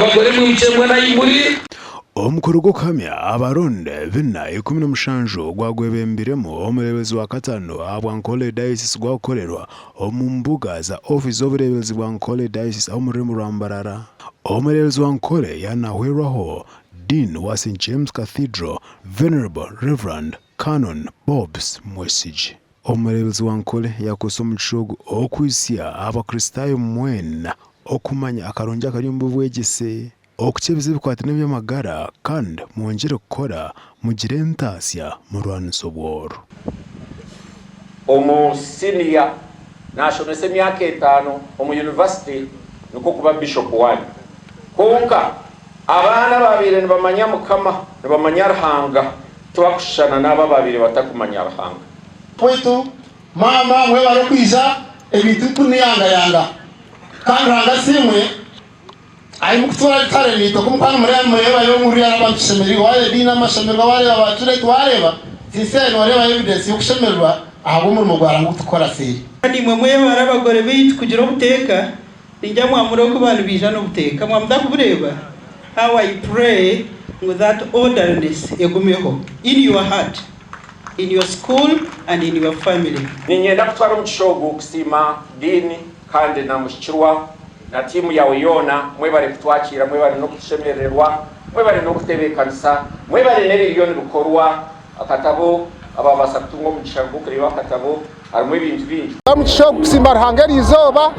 abagore mwicemwe nayimburi omukuru gukamya abaronde bina 17 gwagwebembiremo omurebezi wa katano abwankole diocese gwakorerwa omumbuga za office oburebezi bwankole diocese omurimo rwambarara omurebezi wa nkole yanahwerwaho Dean wa St. James Cathedral Venerable Reverend Canon Bobs Mwesige. Omurebezi wa nkole yakosa omukirogo okwisia abakristayo mwena okumanya akaronja akarimu bwegese okukyebeza ebikwata n'ebyamagara kandi mwongere kukora mugire entasya murwanisa obworo. Omu senior nashomesa emyaka 5 omu university niko kuba bishop wani konka abana babiri nibamanya mukama nibamanya Ruhanga twakushana n'aba babiri batakumanya Ruhanga poito mama mwe bari kwiza ebintu kuniyanga kandi Ruhanga simwe ayi mukutwara tare nito kumukana mureba yo muri abantu semeri wale dina masemerwa wale abature twareba sincere wareba evidence yo kushemerwa abo muri mugwara ngutukora seri kandi mwe barabagore bitu kugira ubuteka njya mwamuro ko bantu bija no buteka mwamda kubureba how I pray with that orderliness egumeho in your heart, in your school and in your family. Ninyenda kutwara umugishogo kusima dini kandi na mushikirwa na timu yawe yona mwe bari kutwakira mwe bari no kushemererwa mwe bari no kutebekanisa mwe bari neriyoni rukorwa akatabo aba basatungo mugishago kureba akatabo harimo ibintu bingi amugishogo kusimba Ruhanga izoba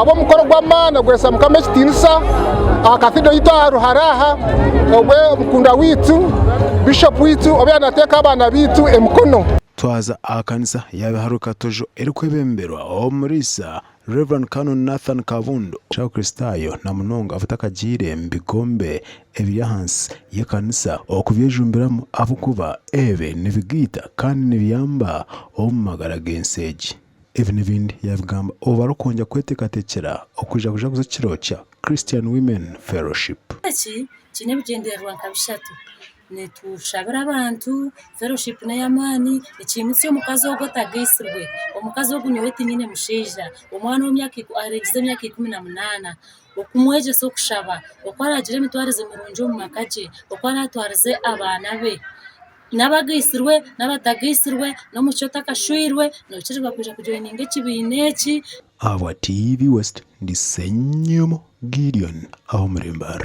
abo mukoro gw'amana gwesa mukamekitinisa akathido yitwa Ruharaha obwe mukunda witu bishop witu obe anateka abana bitu emkono twaza akanisa yabiharuka tojo erikwebemberwa omurisa Reverend Canon Nathan Kavundo cha Kristayo na munonga avutakagire mbigombe ebyahansi yekanisa okubyejumbiramo abukuba ebe nibigita kandi nibiyamba omumagara genseji ebe nibindi yabigamba obarukonja kwetekatekera okuja kuza kirocha Christian Women Fellowship kine bigenderwa nkabishatu netushabira abantu fellowship na yamani ikimitsi omukazi ogotagisirwe omukazi ogunyowete nyine musheja omwana w'emyaka aregize emyaka 18 okumweje so kushaba okwaragira emitwarize mirunjo mu makaje okwaratwarize abana be nabagisirwe nabatagisirwe no mucyota kashwirwe no kirirwa kuja kujoininga ekibineki aba TV West ndisenyemo Gideon aho murembar